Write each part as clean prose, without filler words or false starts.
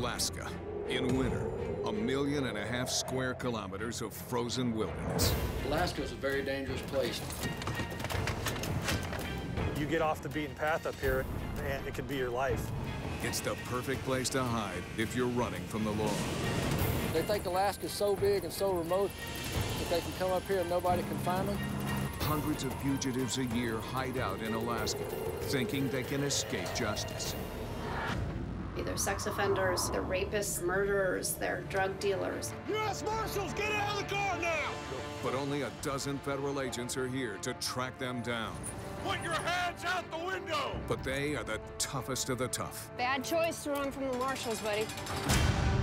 Alaska. In winter, 1.5 million square kilometers of frozen wilderness. Alaska is a very dangerous place. You get off the beaten path up here, and it could be your life. It's the perfect place to hide if you're running from the law. They think Alaska's so big and so remote that they can come up here and nobody can find them. Hundreds of fugitives a year hide out in Alaska, thinking they can escape justice. They're sex offenders, they're rapists, murderers, they're drug dealers. U.S. Marshals, get out of the car now! But only a dozen federal agents are here to track them down. Put your hands out the window! But they are the toughest of the tough. Bad choice to run from the Marshals, buddy.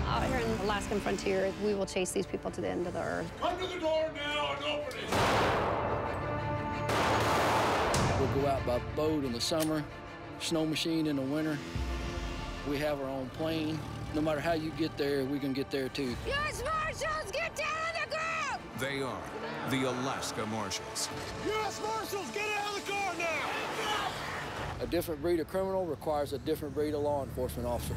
Out here in the Alaskan frontier, we will chase these people to the end of the earth. Come to the door now and open it! We'll go out by boat in the summer, snow machine in the winter. We have our own plane. No matter how you get there, we can get there too. U.S. Marshals, get down on the ground! They are the Alaska Marshals. U.S. Marshals, get out of the car now! A different breed of criminal requires a different breed of law enforcement officer.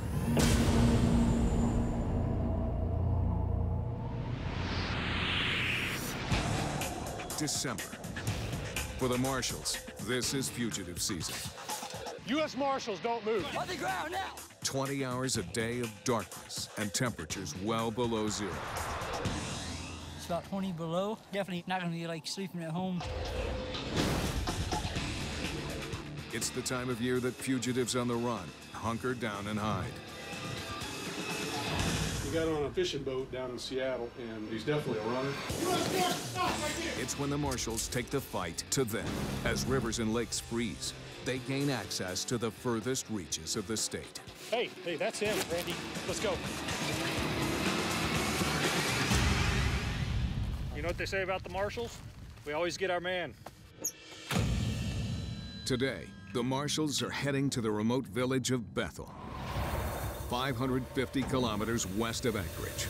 December. For the Marshals, this is fugitive season. U.S. Marshals, don't move. On the ground now! 20 hours a day of darkness and temperatures well below zero. It's about 20 below. Definitely not gonna be like sleeping at home. It's the time of year that fugitives on the run hunker down and hide. He got on a fishing boat down in Seattle, and he's definitely a runner. It's when the Marshals take the fight to them. As rivers and lakes freeze, they gain access to the furthest reaches of the state. Hey, that's him, Randy. Let's go. You know what they say about the Marshals? We always get our man. Today, the Marshals are heading to the remote village of Bethel, 550 kilometers west of Anchorage.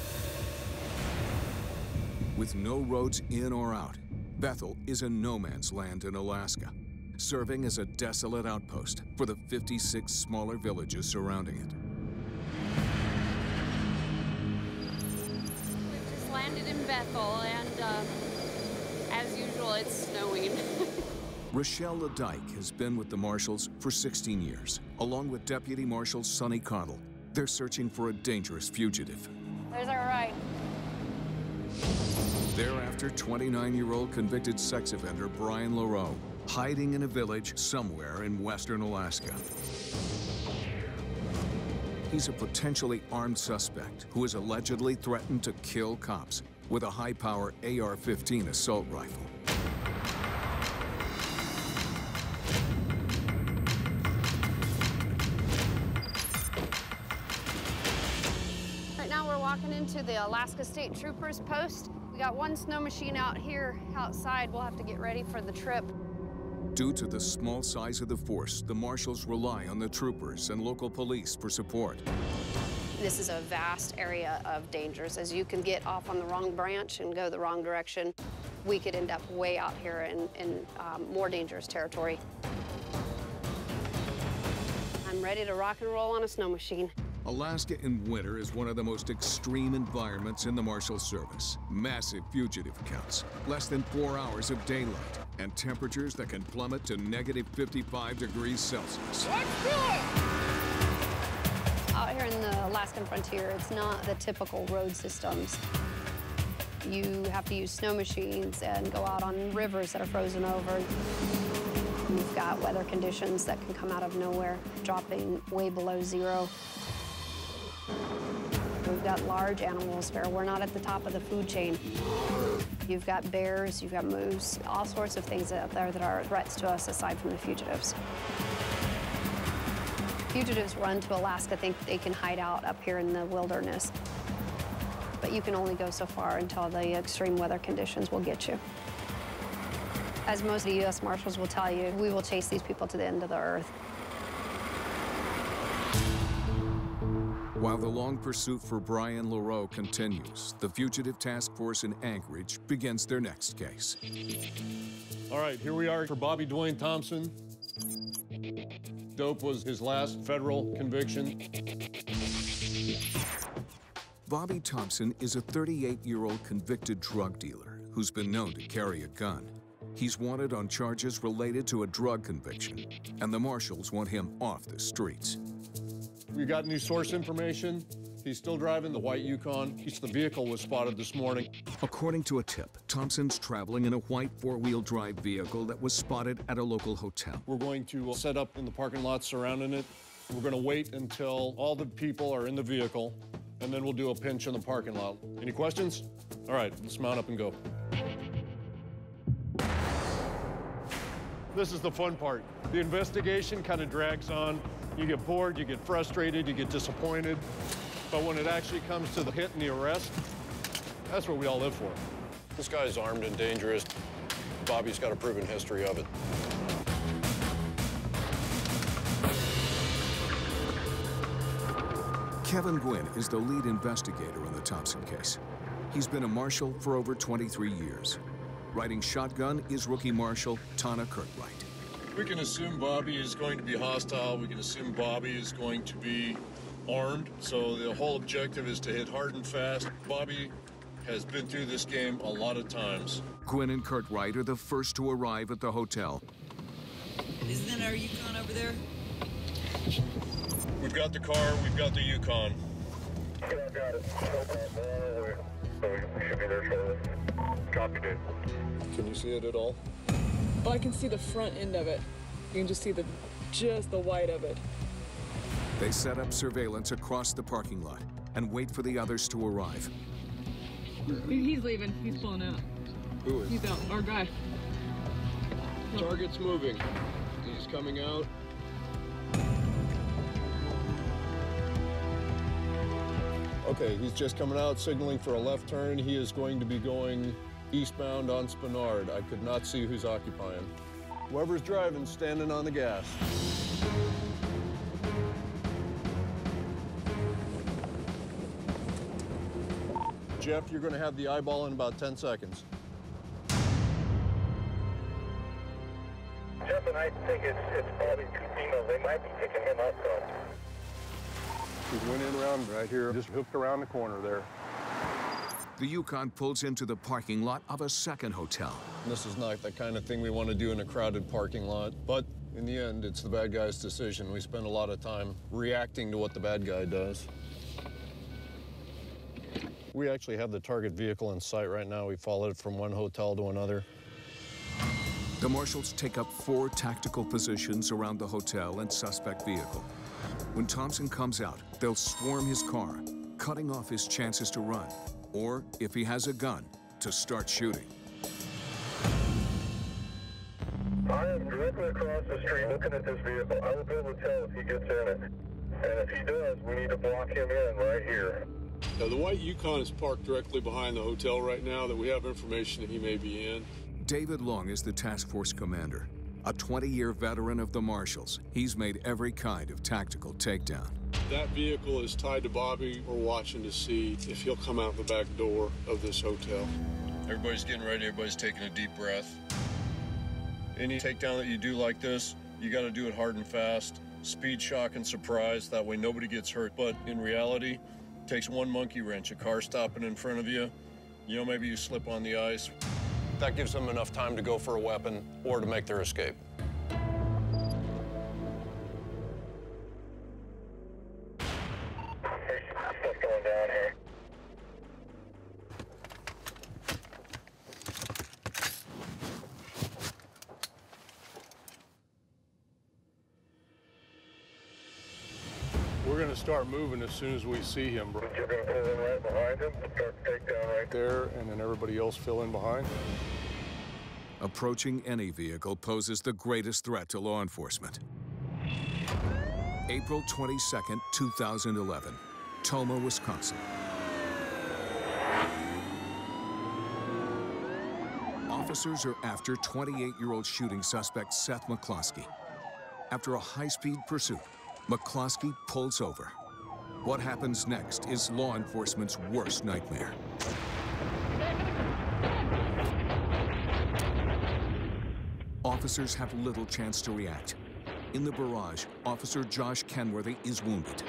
With no roads in or out, Bethel is a no man's land in Alaska, serving as a desolate outpost for the 56 smaller villages surrounding it. We've just landed in Bethel, and as usual, it's snowing. Rochelle LeDyke has been with the Marshals for 16 years, along with Deputy Marshal Sonny Connell. They're searching for a dangerous fugitive. There's our ride. They're after 29-year-old convicted sex offender Brian LaRoe, hiding in a village somewhere in western Alaska. He's a potentially armed suspect who has allegedly threatened to kill cops with a high-power AR-15 assault rifle. Right now we're walking into the Alaska State Troopers post. We got one snow machine out here outside. We'll have to get ready for the trip. Due to the small size of the force, the Marshals rely on the troopers and local police for support. This is a vast area of dangers. As you can get off on the wrong branch and go the wrong direction, we could end up way out here in more dangerous territory. I'm ready to rock and roll on a snow machine. Alaska in winter is one of the most extreme environments in the Marshal Service. Massive fugitive counts, less than 4 hours of daylight, and temperatures that can plummet to negative 55 degrees Celsius. Let's do it! Out here in the Alaskan frontier, it's not the typical road systems. You have to use snow machines and go out on rivers that are frozen over. We've got weather conditions that can come out of nowhere, dropping way below zero. We've got large animals where we're not at the top of the food chain. You've got bears, you've got moose, all sorts of things out there that are threats to us aside from the fugitives. Fugitives run to Alaska, think they can hide out up here in the wilderness. But you can only go so far until the extreme weather conditions will get you. As most of the U.S. Marshals will tell you, we will chase these people to the end of the earth. While the long pursuit for Brian LaRoe continues, the Fugitive Task Force in Anchorage begins their next case. All right, here we are for Bobby Dwayne Thompson. Dope was his last federal conviction. Bobby Thompson is a 38-year-old convicted drug dealer who's been known to carry a gun. He's wanted on charges related to a drug conviction, and the marshals want him off the streets. We got new source information. He's still driving the white Yukon. The vehicle was spotted this morning. According to a tip, Thompson's traveling in a white four-wheel drive vehicle that was spotted at a local hotel. We're going to set up in the parking lot surrounding it. We're going to wait until all the people are in the vehicle, and then we'll do a pinch in the parking lot. Any questions? All right, let's mount up and go. This is the fun part. The investigation kind of drags on. You get bored, you get frustrated, you get disappointed. But when it actually comes to the hit and the arrest, that's what we all live for. This guy's armed and dangerous. Bobby's got a proven history of it. Kevin Gwynn is the lead investigator in the Thompson case. He's been a marshal for over 23 years. Riding shotgun is rookie marshal Tana Kirkwright. We can assume Bobby is going to be hostile. We can assume Bobby is going to be armed. So the whole objective is to hit hard and fast. Bobby has been through this game a lot of times. Gwynn and Kirkwright are the first to arrive at the hotel. Isn't that our Yukon over there? We've got the car, we've got the Yukon. Yeah, I got it. No problem. So we should be there shortly. Copy, dude. Can you see it at all? Well, I can see the front end of it. You can just see just the white of it. They set up surveillance across the parking lot and wait for the others to arrive. He's leaving. He's pulling out. Who is? He's out. Our guy. Target's moving. He's coming out. Okay, he's just coming out, signaling for a left turn. He is going to be going eastbound on Spenard. I could not see who's occupying. Whoever's driving, standing on the gas. Jeff, you're going to have the eyeball in about 10 seconds. Jeff and I think it's probably two females. They might be picking him up, though. He went in around right here, just hooked around the corner there. The Yukon pulls into the parking lot of a second hotel. This is not the kind of thing we want to do in a crowded parking lot, but in the end, it's the bad guy's decision. We spend a lot of time reacting to what the bad guy does. We actually have the target vehicle in sight right now. We followed it from one hotel to another. The marshals take up 4 tactical positions around the hotel and suspect vehicle. When Thompson comes out, they'll swarm his car, cutting off his chances to run, or, if he has a gun, to start shooting. I am directly across the street looking at this vehicle. I will be able to tell if he gets in it. And if he does, we need to block him in right here. Now, the white Yukon is parked directly behind the hotel right now that we have information that he may be in. David Long is the task force commander. A 20-year veteran of the Marshals, he's made every kind of tactical takedown. That vehicle is tied to Bobby. We're watching to see if he'll come out the back door of this hotel. Everybody's getting ready. Everybody's taking a deep breath. Any takedown that you do like this, you got to do it hard and fast. Speed, shock, and surprise. That way nobody gets hurt. But in reality, it takes one monkey wrench. A car stopping in front of you, maybe you slip on the ice. That gives them enough time to go for a weapon or to make their escape. What's going down here? We're going to start moving as soon as we see him, bro. You're going to pull in right behind him, start the takedown right There, and then everybody else fill in behind. Approaching any vehicle poses the greatest threat to law enforcement. April 22nd, 2011, Tomah, Wisconsin. Officers are after 28-year-old shooting suspect Seth McCloskey. After a high-speed pursuit, McCloskey pulls over. What happens next is law enforcement's worst nightmare. Officers have little chance to react. In the barrage, Officer Josh Kenworthy is wounded.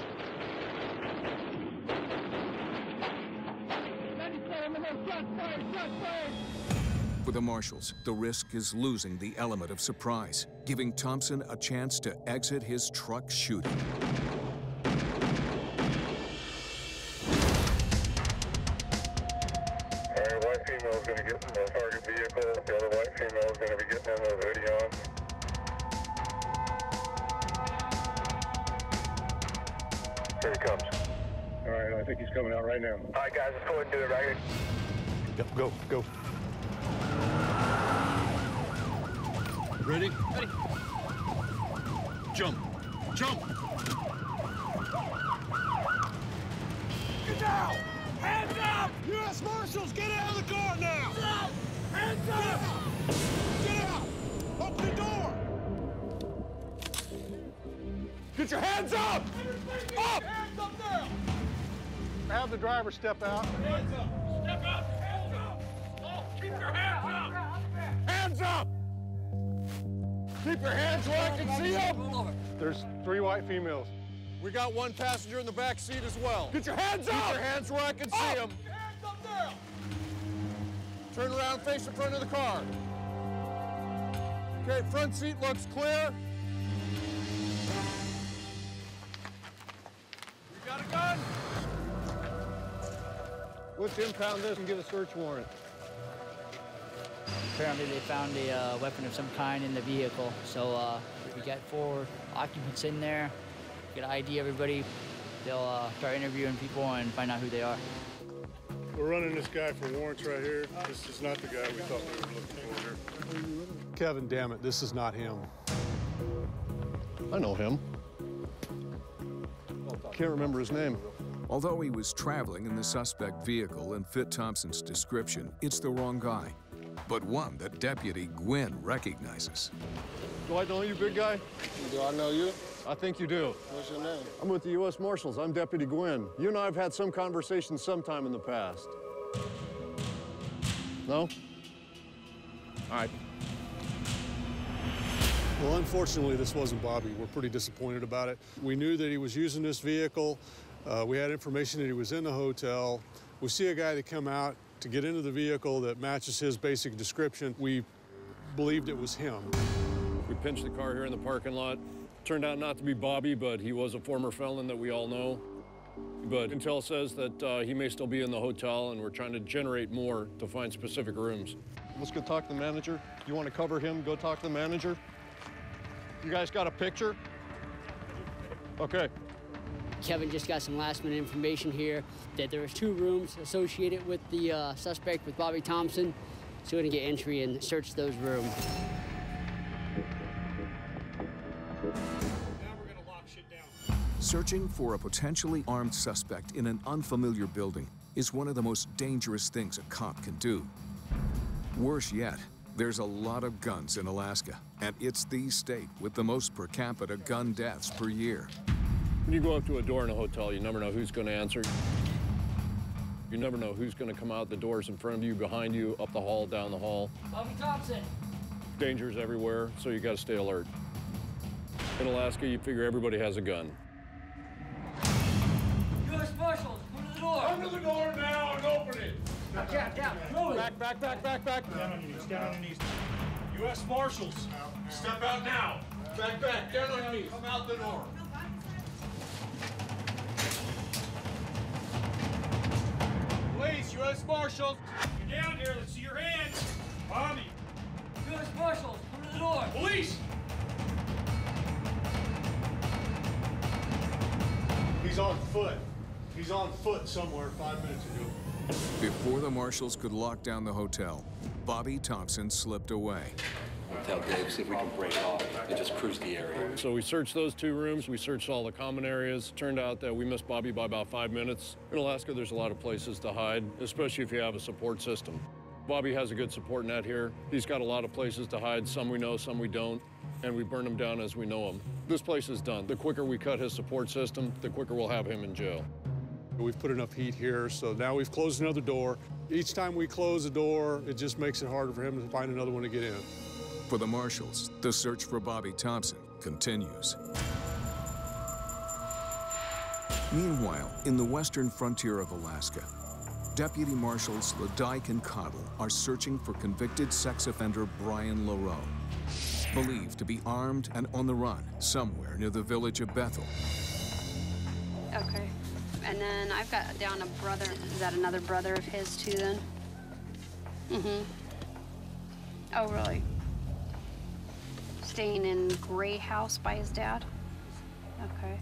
For the marshals, the risk is losing the element of surprise, giving Thompson a chance to exit his truck shooting. White female is going to get in the target vehicle. The other white female is going to be getting in the hoodie on. Here he comes. All right, I think he's coming out right now. All right, guys, let's go ahead and do it right here. Yep, go. Ready? Ready. Jump. Get down! Hands up! U.S. Marshals, get out of the car now! Hands up! Get out! Open the door! Get your hands up! Up! Hands up now! Have the driver step out. Hands up! Step up! Hands up! Oh, keep your hands up! Hands up! Keep your hands where I can see them! There's 3 white females. We got one passenger in the back seat as well. Get your hands up! Keep your hands where I can see them. Hands up now! Turn around, face the front of the car. Okay, front seat looks clear. We got a gun? Let's impound this and get a search warrant. Apparently they found a weapon of some kind in the vehicle. So we got 4 occupants in there. Get an ID everybody. They'll start interviewing people and find out who they are. We're running this guy for warrants right here. This is not the guy we thought we were looking for here. Kevin, damn it, this is not him. I know him. Can't remember his name. Although he was traveling in the suspect vehicle and fit Thompson's description, it's the wrong guy, but one that Deputy Gwynn recognizes. Do I know you, big guy? Do I know you? I think you do. What's your name? I'm with the U.S. Marshals. I'm Deputy Gwynn. You and I have had some conversation sometime in the past. No? All right. Well, unfortunately, this wasn't Bobby. We're pretty disappointed about it. We knew that he was using this vehicle. We had information that he was in the hotel. We see a guy that come out to get into the vehicle that matches his basic description. We believed it was him. We pinched the car here in the parking lot. Turned out not to be Bobby, but he was a former felon that we all know. But intel says that he may still be in the hotel, and we're trying to generate more to find specific rooms. Let's go talk to the manager. You want to cover him? Go talk to the manager. You guys got a picture? Okay. Kevin just got some last-minute information here that there was 2 rooms associated with the suspect, with Bobby Thompson. So we're gonna get entry and search those rooms. Searching for a potentially armed suspect in an unfamiliar building is one of the most dangerous things a cop can do. Worse yet, there's a lot of guns in Alaska, and it's the state with the most per capita gun deaths per year. When you go up to a door in a hotel, you never know who's going to answer. You never know who's going to come out the doors in front of you, behind you, up the hall, down the hall. Bobby Thompson. Dangers everywhere, so you got to stay alert. In Alaska, you figure everybody has a gun. U.S. Marshals, come to the door. Come to the door now and open it. Down, move it. Back. Down on your knees, down on your knees. U.S. Marshals, step out now. Back, down on your knees. Come out the door. Police, U.S. Marshals. Get down here, let's see your hands. Bobby. U.S. Marshals, come to the door. Police. He's on foot. He's on foot somewhere 5 minutes ago. Before the marshals could lock down the hotel, Bobby Thompson slipped away. We'll tell Dave, see if we can break off and just cruise the area. So we searched those 2 rooms. We searched all the common areas. Turned out that we missed Bobby by about 5 minutes. In Alaska, there's a lot of places to hide, especially if you have a support system. Bobby has a good support net here. He's got a lot of places to hide. Some we know, some we don't, and we burn them down as we know them. This place is done. The quicker we cut his support system, the quicker we'll have him in jail. We've put enough heat here, so now we've closed another door. Each time we close a door, it just makes it harder for him to find another one to get in. For the marshals, the search for Bobby Thompson continues. Meanwhile, in the western frontier of Alaska, Deputy Marshals Ledyke and Cottle are searching for convicted sex offender Brian LaRoe, believed to be armed and on the run somewhere near the village of Bethel. Okay. And then I've got down a brother. Is that another brother of his too then? Mm-hmm. Oh, really? Staying in Gray House by his dad? Okay.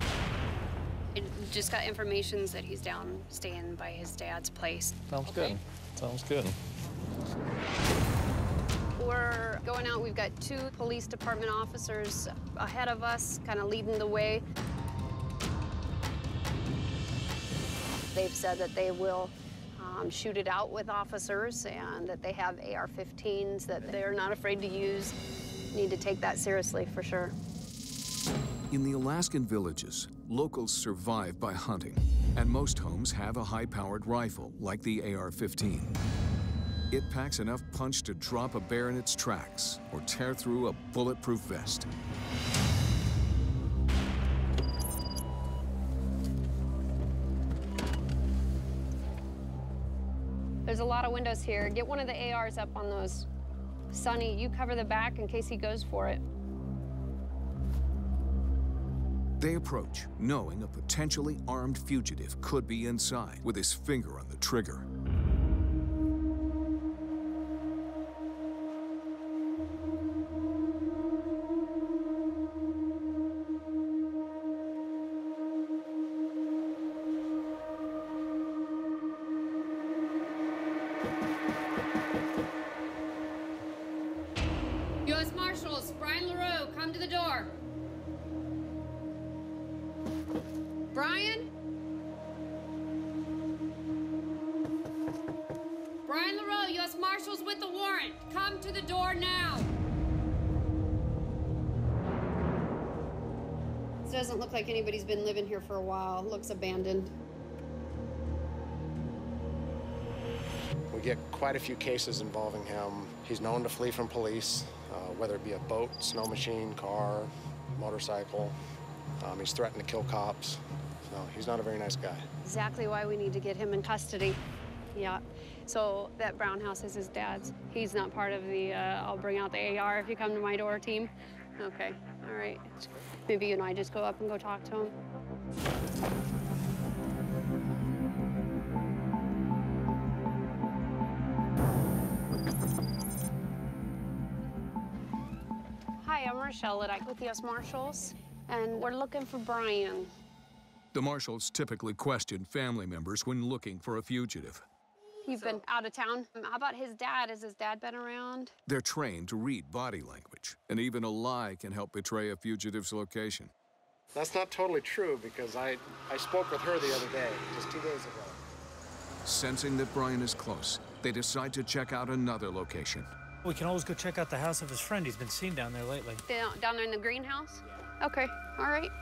I just got information that he's down staying by his dad's place. Sounds good. Sounds good. We're going out. We've got 2 police department officers ahead of us, kind of leading the way. They've said that they will shoot it out with officers and that they have AR-15s that they're not afraid to use. Need to take that seriously for sure. In the Alaskan villages, locals survive by hunting, and most homes have a high-powered rifle like the AR-15. It packs enough punch to drop a bear in its tracks or tear through a bulletproof vest. There's a lot of windows here. Get one of the ARs up on those. Sonny, you cover the back in case he goes for it. They approach, knowing a potentially armed fugitive could be inside with his finger on the trigger. U.S. Marshals, Brian LaRoe, come to the door. Brian? Brian LaRoe, U.S. Marshals with the warrant. Come to the door now. This doesn't look like anybody's been living here for a while. Looks abandoned. We get quite a few cases involving him. He's known to flee from police, whether it be a boat, snow machine, car, motorcycle. He's threatened to kill cops. So he's not a very nice guy. Exactly why we need to get him in custody. Yeah. So that brown house is his dad's. He's not part of the I'll bring out the AR if you come to my door team. Okay. All right. Maybe you and I just go up and go talk to him. Hi, I'm Rochelle Ledyke with U.S. Marshals, and we're looking for Brian. The marshals typically question family members when looking for a fugitive. You've been out of town. How about his dad? Has his dad been around? They're trained to read body language, and even a lie can help betray a fugitive's location. That's not totally true, because I spoke with her the other day, just 2 days ago. Sensing that Brian is close, they decide to check out another location. We can always go check out the house of his friend. He's been seen down there lately. Down there in the greenhouse? Okay, all right.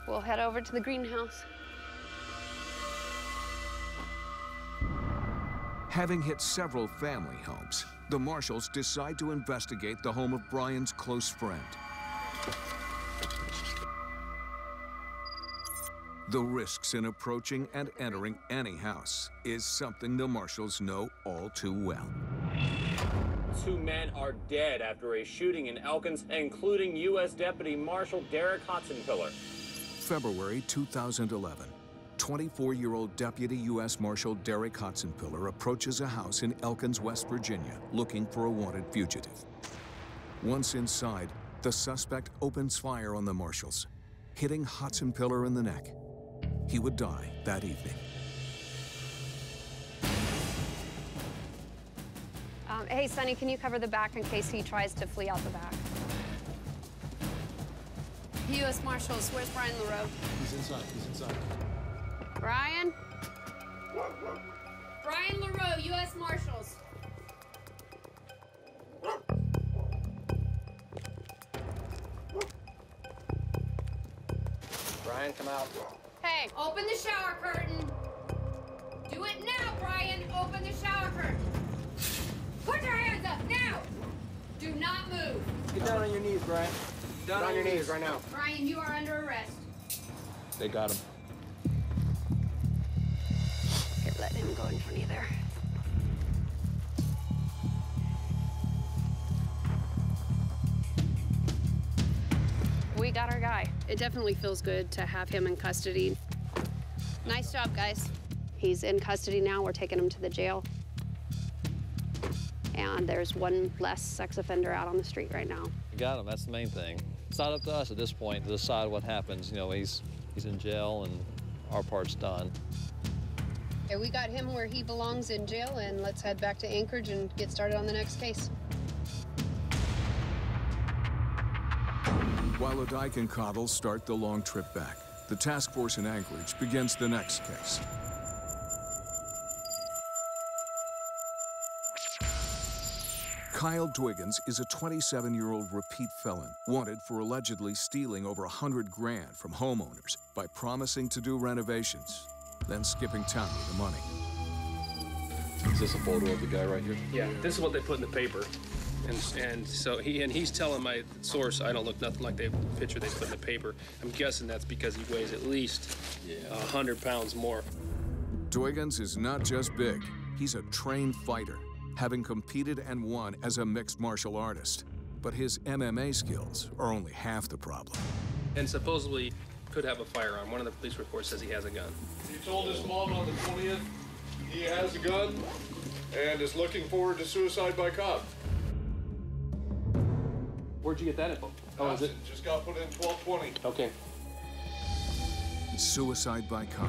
We'll head over to the greenhouse. Having hit several family homes, the marshals decide to investigate the home of Brian's close friend. The risks in approaching and entering any house is something the marshals know all too well. 2 men are dead after a shooting in Elkins, including U.S. Deputy Marshal Derek Hotzenpiller. February 2011, 24-year-old Deputy U.S. Marshal Derek Hotzenpiller approaches a house in Elkins, West Virginia, looking for a wanted fugitive. Once inside, the suspect opens fire on the marshals, hitting Hotzenpiller in the neck. He would die that evening. Hey, Sonny, can you cover the back in case he tries to flee out the back? U.S. Marshals, where's Brian LaRoe? He's inside. He's inside. Brian? Brian LaRoe, U.S. Marshals. Brian, come out. Hey, open the shower curtain. Do it now, Brian. Open the shower curtain. Put your hands up, now! Do not move. Get down on your knees, Brian. Down on your knees right now. Brian, you are under arrest. They got him. Here, let him go in front of you there. We got our guy. It definitely feels good to have him in custody. Nice job, guys. He's in custody now. We're taking him to the jail. And there's one less sex offender out on the street right now. We got him, that's the main thing. It's not up to us at this point to decide what happens. You know, he's in jail and our part's done. Okay, we got him where he belongs in jail, and let's head back to Anchorage and get started on the next case. While Odike and Cottle start the long trip back, the task force in Anchorage begins the next case. Kyle Dwiggins is a 27-year-old repeat felon, wanted for allegedly stealing over $100 grand from homeowners by promising to do renovations, then skipping town with the money. Is this a photo of the guy right here? Yeah, this is what they put in the paper. And so he's telling my source I don't look nothing like the picture they put in the paper. I'm guessing that's because he weighs at least 100 pounds more. Dwiggins is not just big, he's a trained fighter, having competed and won as a mixed martial artist. But his MMA skills are only half the problem. And supposedly could have a firearm. One of the police reports says he has a gun. He told his mom on the 20th he has a gun and is looking forward to suicide by cop. Where'd you get that info? Oh, is it? Just got put in 1220. Okay. Suicide by cop,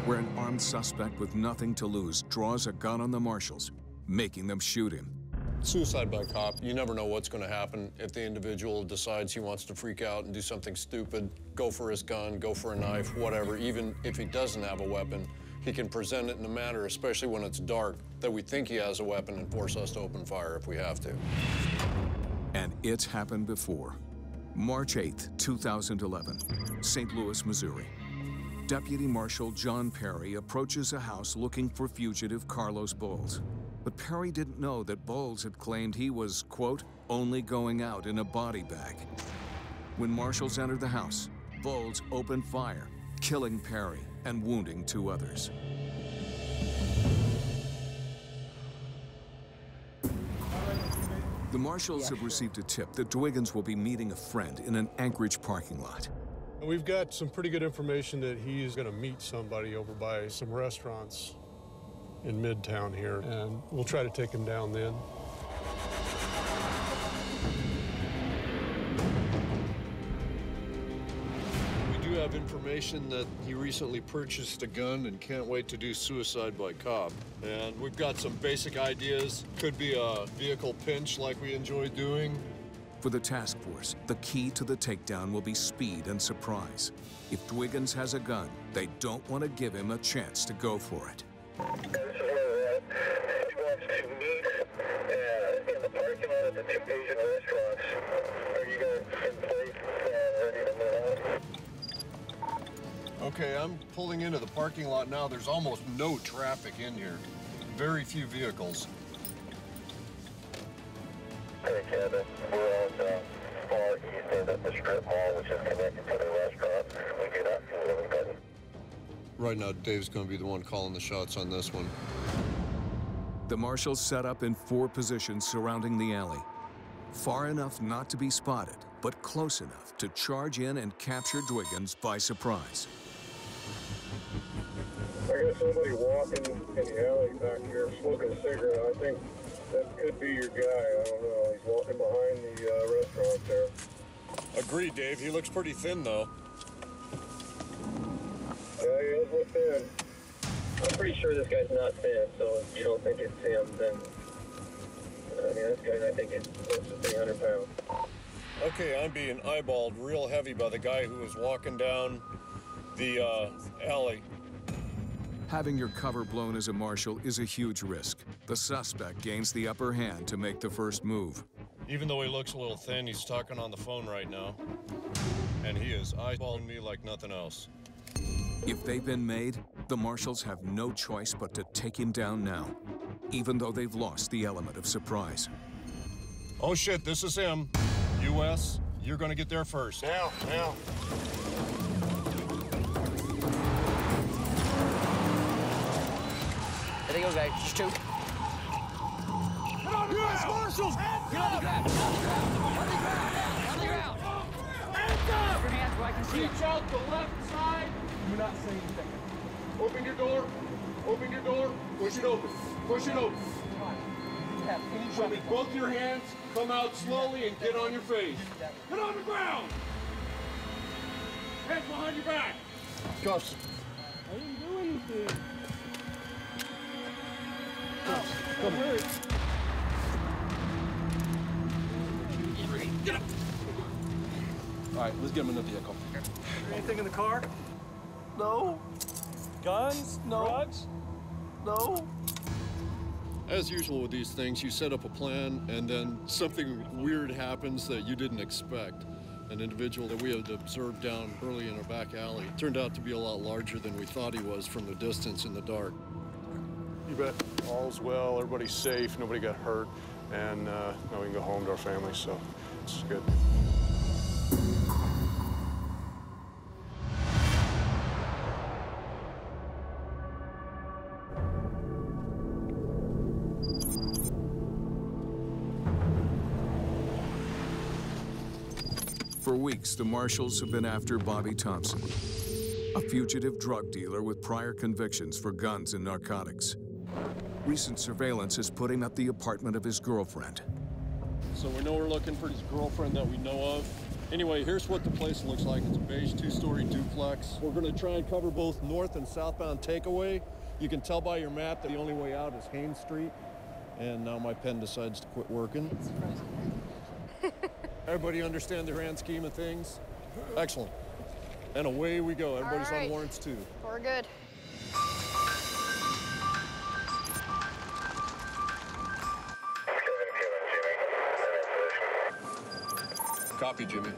where an armed suspect with nothing to lose draws a gun on the marshals, making them shoot him. Suicide by cop, you never know what's going to happen if the individual decides he wants to freak out and do something stupid, go for his gun, go for a knife, whatever. Even if he doesn't have a weapon, he can present it in a manner, especially when it's dark, that we think he has a weapon and force us to open fire if we have to. And it's happened before. March 8th, 2011, St. Louis, Missouri. Deputy Marshal John Perry approaches a house looking for fugitive Carlos Bowles. But Perry didn't know that Bowles had claimed he was, quote, only going out in a body bag. When marshals entered the house, Bowles opened fire, killing Perry and wounding 2 others. The marshals have received a tip that Dwiggins will be meeting a friend in an Anchorage parking lot. We've got some pretty good information that he's going to meet somebody over by some restaurants in Midtown here, and we'll try to take him down then. We do have information that he recently purchased a gun and can't wait to do suicide by cop. And we've got some basic ideas. Could be a vehicle pinch like we enjoy doing. For the task force, the key to the takedown will be speed and surprise. If Dwiggins has a gun, they don't want to give him a chance to go for it. This is where we're at. He wants to meet in the parking lot of the 2 Asian restaurants. Are you guys in place and ready to move on? Okay, I'm pulling into the parking lot now. There's almost no traffic in here. Very few vehicles. Hey, Kevin, we're on the far east end of the strip mall, which is connected to the restaurant. We do not see anybody. Right now, Dave's going to be the one calling the shots on this one. The marshals set up in 4 positions surrounding the alley. Far enough not to be spotted, but close enough to charge in and capture Dwiggins by surprise. I got somebody walking in the alley back here smoking a cigarette. I think that could be your guy. I don't know. He's walking behind the restaurant there. Agreed, Dave. He looks pretty thin, though. Yeah, he does look thin. I'm pretty sure this guy's not thin, so if you don't think it's him, then... I mean, this guy, I think, is close to 300 pounds. Okay, I'm being eyeballed real heavy by the guy who was walking down the alley. Having your cover blown as a marshal is a huge risk. The suspect gains the upper hand to make the first move. Even though he looks a little thin, he's talking on the phone right now. And he is eyeballing me like nothing else. If they've been made, the marshals have no choice but to take him down now, even though they've lost the element of surprise. Oh shit, this is him. US, you're gonna get there first. Now. There they go, guys. Just two. U.S. Marshals! Get on the ground! Get on the ground! On the ground! On the ground! Hands up! Your hands where I can see Reach them. out the left side. Do not say anything. Open your door. Open your door. Push it open. Push it open. Show me both your hands. Come out slowly and get on your face. Get on the ground. Hands behind your back. Cuffs. I didn't do anything. Come on. Get up. All right, let's get him in the vehicle. Anything in the car? No. Guns? No. Drugs? No. As usual with these things, you set up a plan and then something weird happens that you didn't expect. An individual that we had observed down early in our back alley turned out to be a lot larger than we thought he was from the distance in the dark. You bet. All's well, everybody's safe, nobody got hurt, and now we can go home to our families, so it's good. For weeks, the Marshals have been after Bobby Thompson, a fugitive drug dealer with prior convictions for guns and narcotics. Recent surveillance has put him at the apartment of his girlfriend. So we know we're looking for his girlfriend that we know of. Anyway, here's what the place looks like. It's a beige two-story duplex. We're gonna try and cover both north and southbound takeaway. You can tell by your map that the only way out is Haynes Street. And now my pen decides to quit working. Everybody understand the grand scheme of things? Excellent. And away we go. Everybody's on warrants too. We're good. Copy, Jimmy.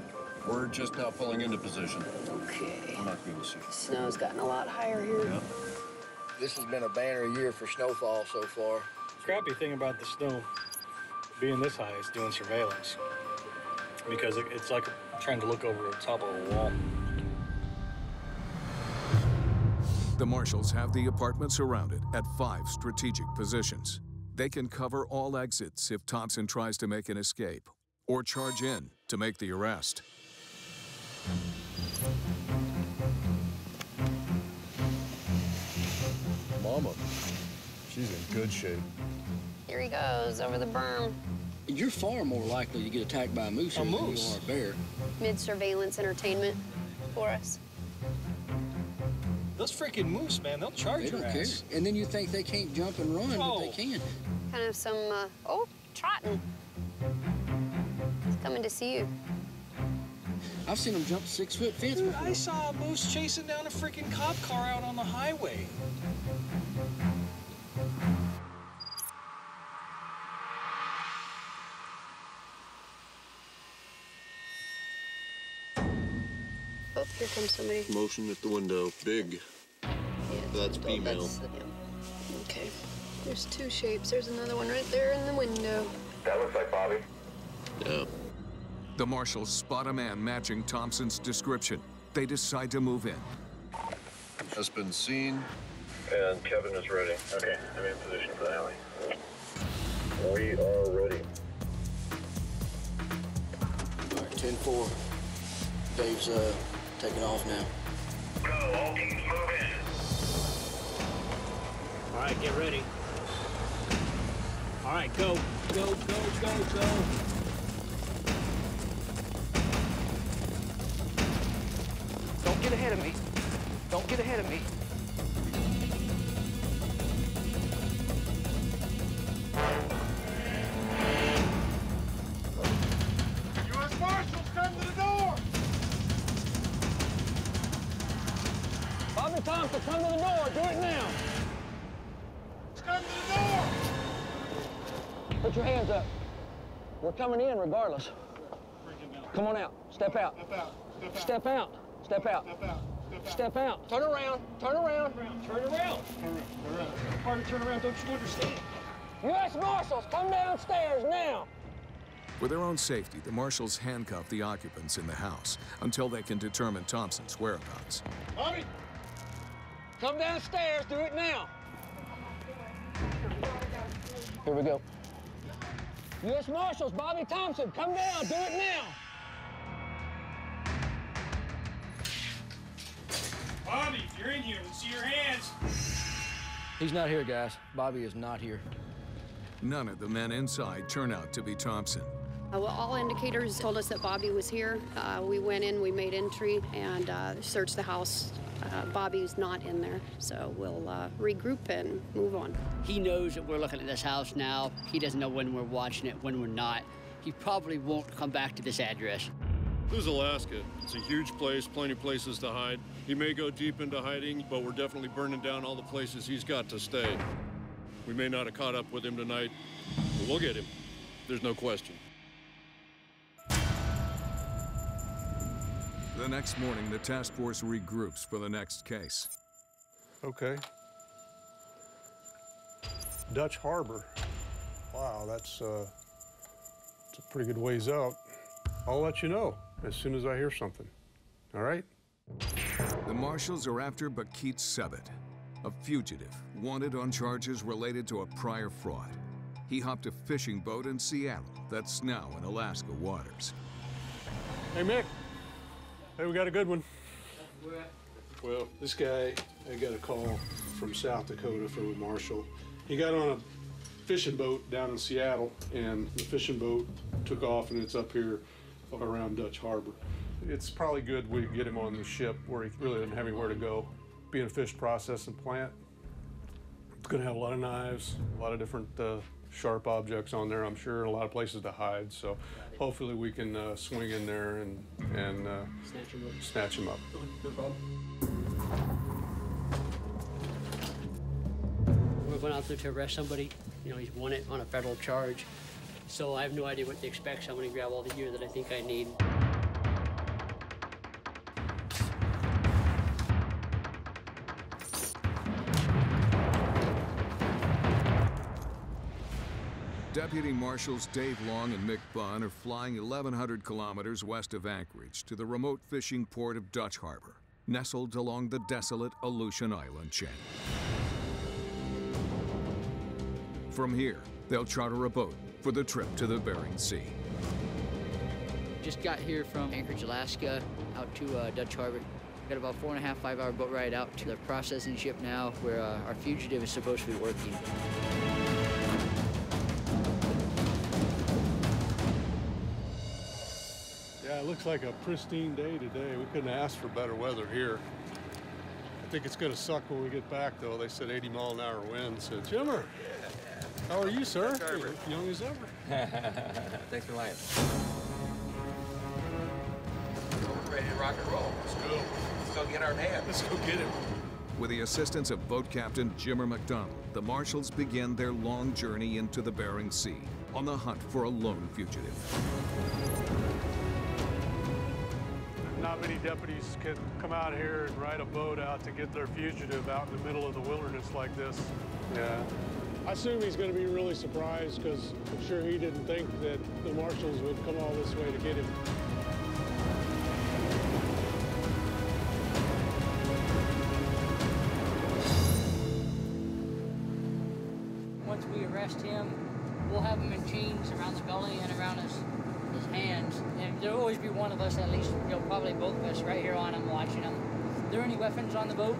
We're just now pulling into position. Okay. I'm not going to see. Snow's gotten a lot higher here. Yeah. This has been a banner year for snowfall so far. Crappy thing about the snow being this high is doing surveillance. Because it's like trying to look over the top of a wall. The Marshals have the apartment surrounded at 5 strategic positions. They can cover all exits if Thompson tries to make an escape or charge in to make the arrest. Mama, she's in good shape. Here he goes, over the berm. You're far more likely to get attacked by a moose than you are a bear. Mid-surveillance entertainment for us. Those freaking moose, man, they'll charge They your don't care. ass. And then you think they can't jump and run, but they can. Kind of some, oh, trotting. He's coming to see you. I've seen them jump 6-foot fence Dude, before. I saw a moose chasing down a freaking cop car out on the highway. Oh, here comes somebody. Motion at the window. Big. Yeah, That's female. That's, okay. There's 2 shapes. There's another one right there in the window. That looks like Bobby. Yeah. The Marshals spot a man matching Thompson's description. They decide to move in. Has been seen. And Kevin is ready. Okay, I'm in position for the alley. We are ready. All right, 10-4. Dave's taking off now. Go, all teams move in. All right, get ready. All right, go. Go, go, go, go. Don't get ahead of me. Don't get ahead of me. U.S. Marshals, come to the door! Bobby Thompson, come to the door. Do it now. Come to the door! Put your hands up. We're coming in regardless. Come on out. Step out. Step out. Step out. Step out. Step out. Step out. Turn around. Turn around. Turn around. Part of turn around, don't you understand? U.S. Marshals, come downstairs now. For their own safety, the Marshals handcuff the occupants in the house until they can determine Thompson's whereabouts. Bobby! Come downstairs. Do it now. Here we go. U.S. Marshals, Bobby Thompson, come down, do it now. Bobby, if you're in here, let's see your hands. He's not here, guys. Bobby is not here. None of the men inside turn out to be Thompson. Well, all indicators told us that Bobby was here. We went in, we made entry, and searched the house. Bobby's not in there, so we'll regroup and move on. He knows that we're looking at this house now. He doesn't know when we're watching it, when we're not. He probably won't come back to this address. This is Alaska. It's a huge place, plenty of places to hide. He may go deep into hiding, but we're definitely burning down all the places he's got to stay. We may not have caught up with him tonight, but we'll get him. There's no question. The next morning, the task force regroups for the next case. Okay. Dutch Harbor. Wow, that's a pretty good ways out. I'll let you know as soon as I hear something. All right? The marshals are after Bakit Sebit, a fugitive wanted on charges related to a prior fraud. He hopped a fishing boat in Seattle that's now in Alaska waters. Hey, Mick. Hey, we got a good one. Well, this guy, I got a call from South Dakota from a marshal. He got on a fishing boat down in Seattle, and the fishing boat took off, and it's up here around Dutch Harbor. It's probably good we get him on the ship where he really doesn't have anywhere to go. Being a fish processing plant, it's gonna have a lot of knives, a lot of different sharp objects on there, I'm sure, and a lot of places to hide. So hopefully we can swing in there and snatch him up. No problem. We're going out there to arrest somebody. You know, he's wanted on a federal charge. So I have no idea what to expect, so I'm gonna grab all the gear that I think I need. Deputy Marshals Dave Long and Mick Bunn are flying 1,100 kilometers west of Anchorage to the remote fishing port of Dutch Harbor, nestled along the desolate Aleutian Island chain. From here, they'll charter a boat for the trip to the Bering Sea. Just got here from Anchorage, Alaska, out to Dutch Harbor. Got about 4.5, 5-hour boat ride out to the processing ship now, where our fugitive is supposed to be working. Yeah, it looks like a pristine day today. We couldn't ask for better weather here. I think it's gonna suck when we get back, though. They said 80-mile-an-hour winds. So, Jimmer, how are you, sir? Young as ever. Thanks for lying. We're ready to rock and roll. Let's go. Let's go get our man. Let's go get him. With the assistance of boat captain Jimmer McDonald, the marshals begin their long journey into the Bering Sea on the hunt for a lone fugitive. Not many deputies can come out here and ride a boat out to get their fugitive out in the middle of the wilderness like this. Yeah. I assume he's going to be really surprised because I'm sure he didn't think that the marshals would come all this way to get him. Once we arrest him, we'll have him in chains around his belly and around his hands. And there'll always be one of us, at least, probably both of us, right here on him, watching him. Are there any weapons on the boat?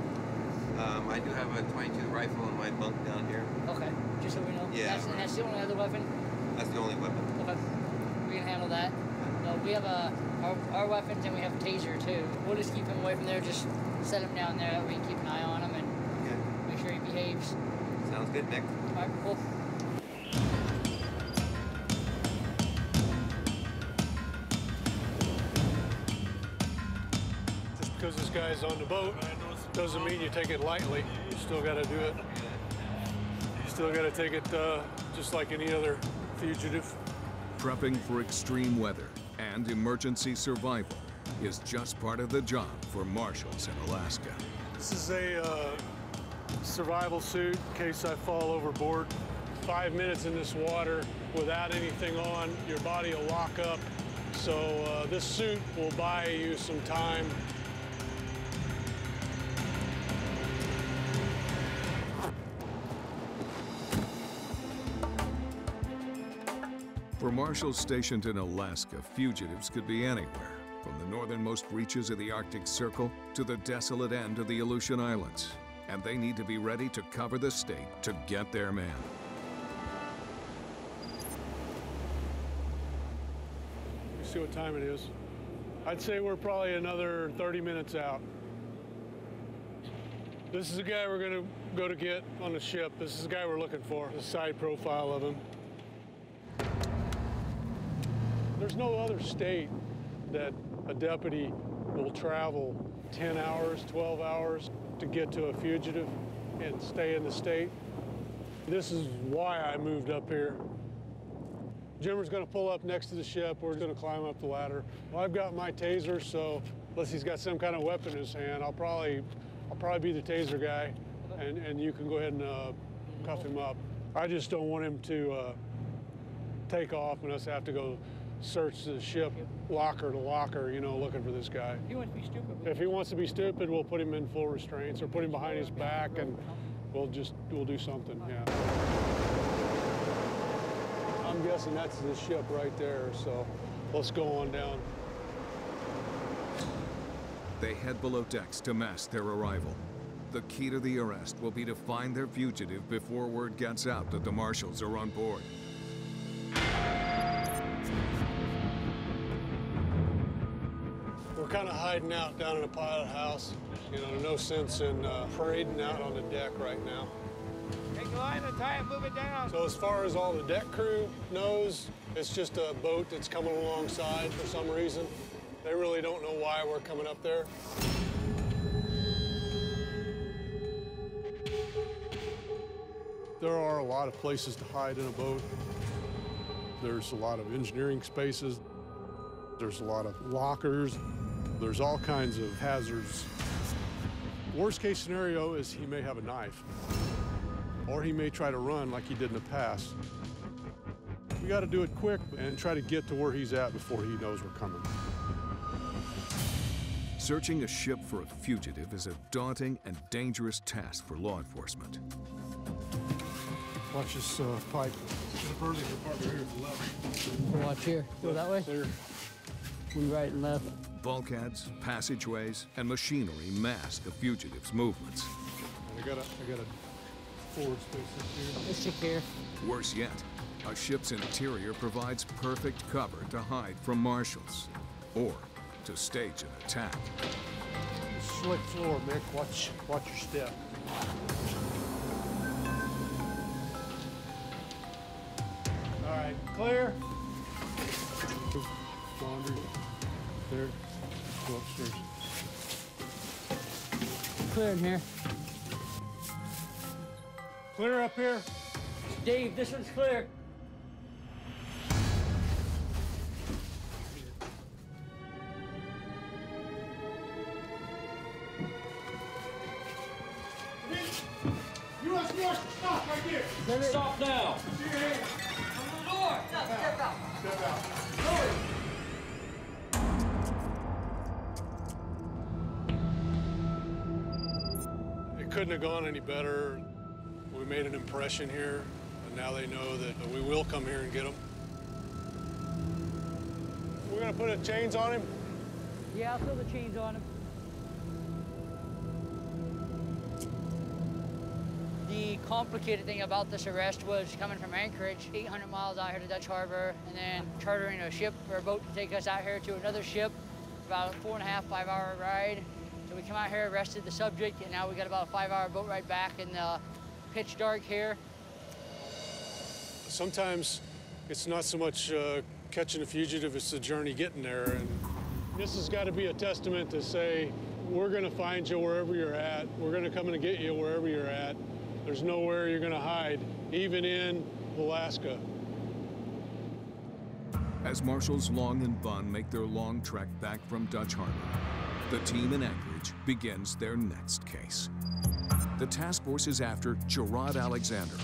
I do have a .22 rifle in my bunk down here. Okay, just so we know. Yeah. That's the only other weapon? That's the only weapon. Okay, we can handle that. No, we have our weapons, and we have a taser too. We'll just keep him away from there, just set him down there, that way we can keep an eye on him and make sure he behaves. Sounds good, Nick. All right, cool. Because this guy's on the boat doesn't mean you take it lightly. You still got to do it. You still got to take it just like any other fugitive. Prepping for extreme weather and emergency survival is just part of the job for marshals in Alaska. This is a survival suit in case I fall overboard. 5 minutes in this water without anything on, your body will lock up. So this suit will buy you some time. For marshals stationed in Alaska, fugitives could be anywhere, from the northernmost reaches of the Arctic Circle to the desolate end of the Aleutian Islands. And they need to be ready to cover the state to get their man. You see what time it is? I'd say we're probably another 30 minutes out. This is the guy we're gonna go to get on the ship. This is the guy we're looking for, the side profile of him. There's no other state that a deputy will travel 10 hours, 12 hours to get to a fugitive and stay in the state. This is why I moved up here. Jimmer's gonna pull up next to the ship. We're gonna climb up the ladder. Well, I've got my taser, so unless he's got some kind of weapon in his hand, I'll probably be the taser guy, and you can go ahead and cuff him up. I just don't want him to take off and us have to go search the ship locker to locker, you know, looking for this guy. He wants to be stupid. If he wants to be stupid, we'll put him in full restraints or put him behind his back, and we'll do something, yeah. I'm guessing that's the ship right there, so let's go on down. They head below decks to mask their arrival. The key to the arrest will be to find their fugitive before word gets out that the marshals are on board. We're kind of hiding out down in a pilot house. You know, no sense in parading out on the deck right now. Take the line and tie it, move it down. So as far as all the deck crew knows, it's just a boat that's coming alongside for some reason. They really don't know why we're coming up there. There are a lot of places to hide in a boat. There's a lot of engineering spaces. There's a lot of lockers. There's all kinds of hazards. Worst case scenario is he may have a knife, or he may try to run like he did in the past. We got to do it quick and try to get to where he's at before he knows we're coming. Searching a ship for a fugitive is a daunting and dangerous task for law enforcement. Watch this pipe. Further here to the left. Watch here. Go that way? Clear. We right and left. Bulkheads, passageways, and machinery mask a fugitive's movements. I got a forward space up here. Let's check here. Worse yet, a ship's interior provides perfect cover to hide from marshals or to stage an attack. Slick floor, Mick. Watch your step. All right, clear. Laundry. There. Go upstairs. Clear in here. Clear up here. Dave, this one's clear. U.S. Marshal, stop right here. Stop now. See your hand. Come to the door. Step out. Step out. Hurry. It couldn't have gone any better. We made an impression here, and now they know that we will come here and get them. We're gonna put chains on him. Yeah, I'll throw the chains on him. The complicated thing about this arrest was coming from Anchorage, 800 miles out here to Dutch Harbor, and then chartering a ship or a boat to take us out here to another ship, about a 4.5, 5 hour ride. So we come out here, arrested the subject, and now we got about a 5 hour boat ride back in the pitch dark here. Sometimes it's not so much catching a fugitive, it's the journey getting there. And this has got to be a testament to say, we're gonna find you wherever you're at. We're gonna come and get you wherever you're at. There's nowhere you're gonna hide, even in Alaska. As Marshals Long and Bunn make their long trek back from Dutch Harbor, the team in Anchorage begins their next case. The task force is after Gerard Alexander,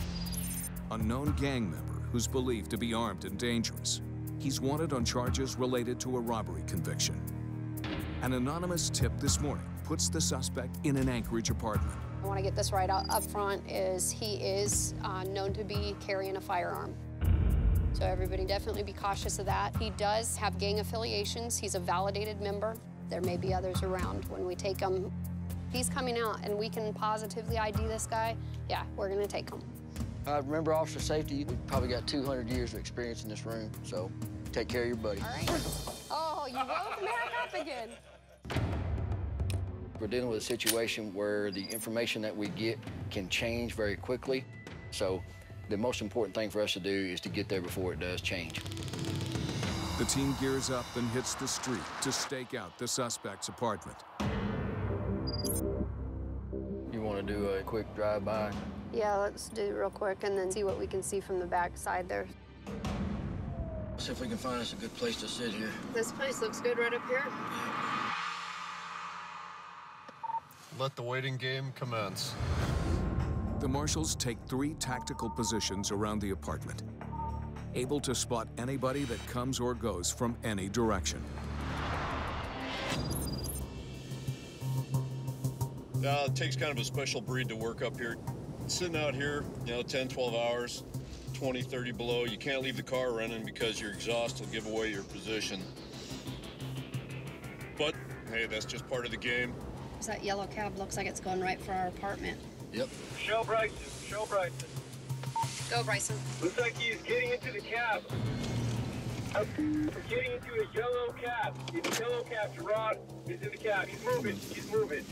a known gang member who's believed to be armed and dangerous. He's wanted on charges related to a robbery conviction. An anonymous tip this morning puts the suspect in an Anchorage apartment. I want to get this right up front is he is known to be carrying a firearm. So So everybody definitely be cautious of that. He does have gang affiliations. He's a validated member. There may be others around when we take him. If he's coming out and we can positively ID this guy, yeah, we're gonna take him. Remember, officer safety, we've probably got 200 years of experience in this room, so take care of your buddy. All right. Oh, you woke him back up again. We're dealing with a situation where the information that we get can change very quickly. So the most important thing for us to do is to get there before it does change. The team gears up and hits the street to stake out the suspect's apartment. You want to do a quick drive-by? Yeah, let's do it real quick and then see what we can see from the back side there. See if we can find us a good place to sit here. This place looks good right up here. Let the waiting game commence. The marshals take 3 tactical positions around the apartment, able to spot anybody that comes or goes from any direction. It takes kind of a special breed to work up here. Sitting out here, 10, 12 hours, 20, 30 below, you can't leave the car running because your exhaust will give away your position. But, hey, that's just part of the game. That yellow cab looks like it's going right for our apartment. Yep. Show Bryson. Show Bryson. Go, Bryson. Looks like he's getting into the cab. We're getting into a yellow cab. It's a yellow cab. Gerard is in the cab. He's moving. He's moving.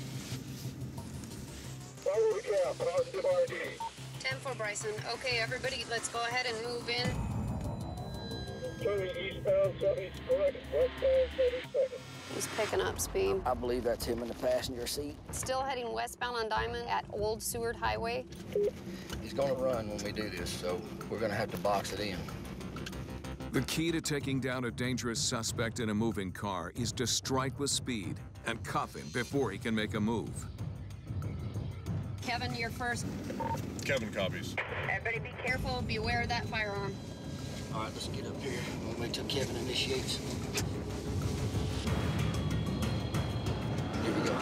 Follow the cab. Positive RD. 10-4, Bryson. Okay, everybody, let's go ahead and move in. Turning eastbound, southeast correct. Westbound, 32nd. He's picking up speed. I believe that's him in the passenger seat. Still heading westbound on Diamond at Old Seward Highway. He's gonna run when we do this, so we're gonna have to box it in. The key to taking down a dangerous suspect in a moving car is to strike with speed and cuff him before he can make a move. Kevin, you're first. Kevin copies. Everybody be careful, be aware of that firearm. All right, let's get up here. We'll wait till Kevin initiates. Here we go.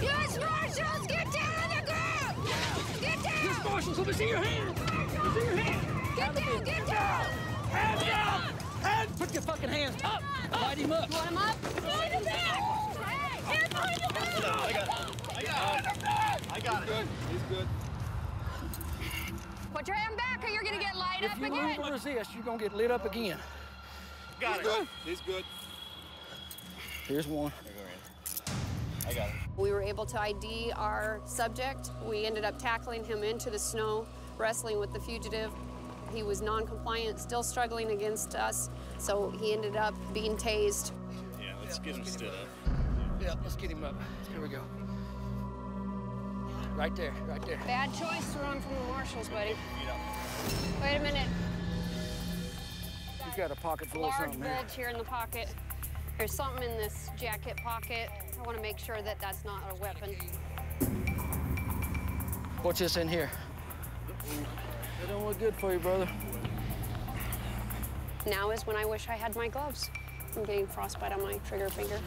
Yes, Marshals, get down on the ground! Get down! Yes, Marshals, let me see your hand! Let me see your hand! Get down, get down! Hands up! Hands! Put your fucking hands up! Light him up! You want him up? Behind the back! Hands behind the back! I got it. He's good. Put your hand back or you're gonna get light up again. If you move or resist, you're gonna get lit up again. Got it. He's good. Here's one. I got it. We were able to ID our subject. We ended up tackling him into the snow, wrestling with the fugitive. He was non-compliant, still struggling against us, so he ended up being tased. Yeah, let's get him stood up. Yeah, let's get him up. Here we go. Right there, right there. Bad choice to run from the marshals, buddy. Wait a minute. He's got a pocket full of Large something here. bulge here in the pocket. There's something in this jacket pocket. I want to make sure that that's not a weapon. What's this in here? It don't look good for you, brother. Now is when I wish I had my gloves. I'm getting frostbite on my trigger finger.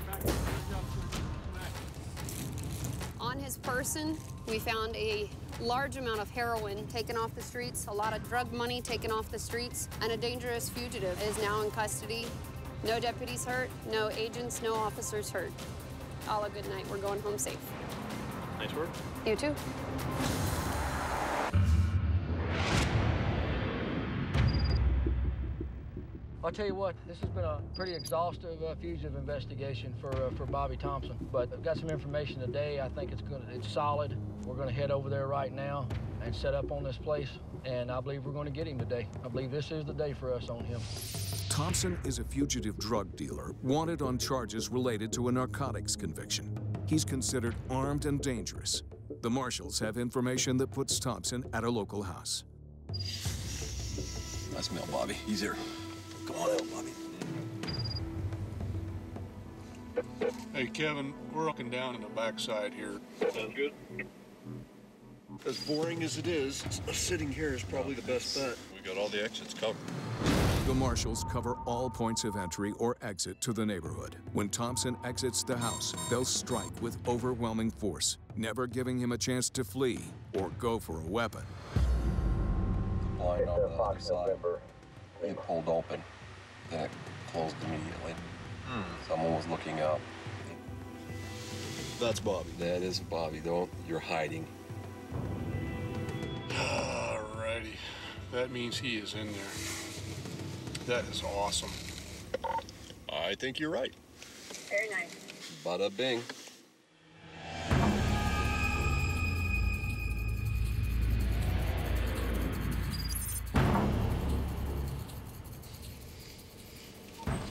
On his person, we found a large amount of heroin taken off the streets, a lot of drug money taken off the streets, and a dangerous fugitive is now in custody. No deputies hurt, no agents, no officers hurt. All a good night. We're going home safe. Nice work. You too. I'll tell you what, this has been a pretty exhaustive fugitive investigation for Bobby Thompson. But I've got some information today. I think it's solid. We're gonna head over there right now and set up on this place. And I believe we're gonna get him today. I believe this is the day for us on him. Thompson is a fugitive drug dealer wanted on charges related to a narcotics conviction. He's considered armed and dangerous. The marshals have information that puts Thompson at a local house. Nice meal, Bobby. He's here. Come on out, Bobby. Hey, Kevin, we're looking down in the backside here. Sounds good. As boring as it is, sitting here is probably the best bet. We got all the exits covered. The marshals cover all points of entry or exit to the neighborhood. When Thompson exits the house, they'll strike with overwhelming force, never giving him a chance to flee or go for a weapon. right on the other side. It pulled open, then it closed immediately. Someone was looking out. That's Bobby. That is Bobby, though. You're hiding. Alrighty. That means he is in there. That is awesome. I think you're right. Very nice. Bada bing.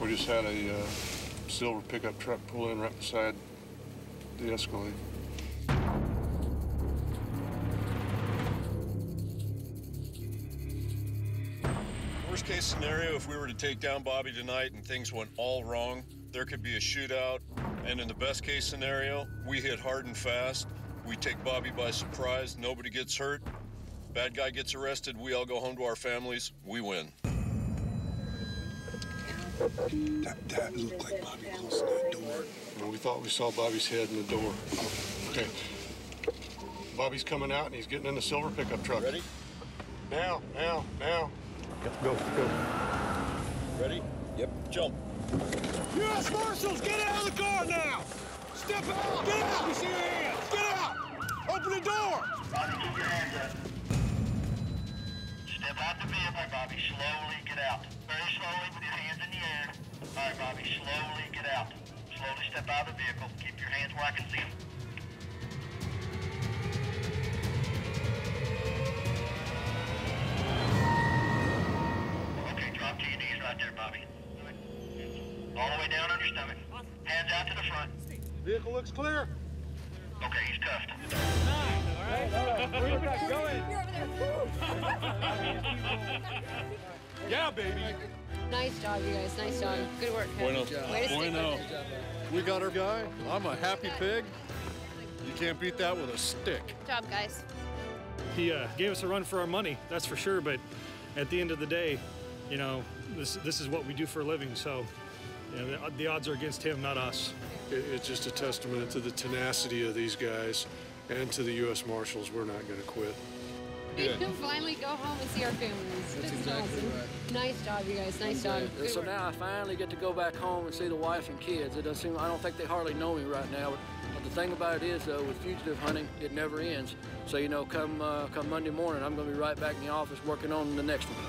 We just had a silver pickup truck pull in right beside the Escalade. Worst case scenario, if we were to take down Bobby tonight and things went all wrong, there could be a shootout. And in the best case scenario, we hit hard and fast. We take Bobby by surprise, nobody gets hurt. Bad guy gets arrested, we all go home to our families, we win. That looked like Bobby closing that door. Well, we thought we saw Bobby's head in the door. Okay. Bobby's coming out and he's getting in the silver pickup truck. Ready? Now. Yep, go. Ready? Yep. Jump. U.S. Marshals, get out of the car now! Step out! Get out! We see your hands! Get out! Open the door! Bobby, keep your hands up. Step out the vehicle, Bobby. Slowly get out. Very slowly with your hands in the air. All right, Bobby, slowly get out. Slowly step out of the vehicle. Keep your hands where I can see them. Okay, drop to your knees right there, Bobby. All the way down on your stomach. Hands out to the front. Vehicle looks clear. Okay, he's cuffed. Yeah, baby. Nice job, you guys. Nice job. Good work. Way to stick with it. We got our guy. I'm a happy pig. You can't beat that with a stick. Good job, guys. He gave us a run for our money, that's for sure, but at the end of the day, you know, this is what we do for a living, so you know, the odds are against him, not us. It's just a testament to the tenacity of these guys and to the U.S. Marshals. We're not going to quit. We can finally go home and see our families. That's exactly right. Nice job, you guys. Nice job. So Good now work. I finally get to go back home and see the wife and kids. It doesn't seem, I don't think they hardly know me right now. But the thing about it is, though, with fugitive hunting, it never ends. So, you know, come Monday morning, I'm going to be right back in the office working on the next one.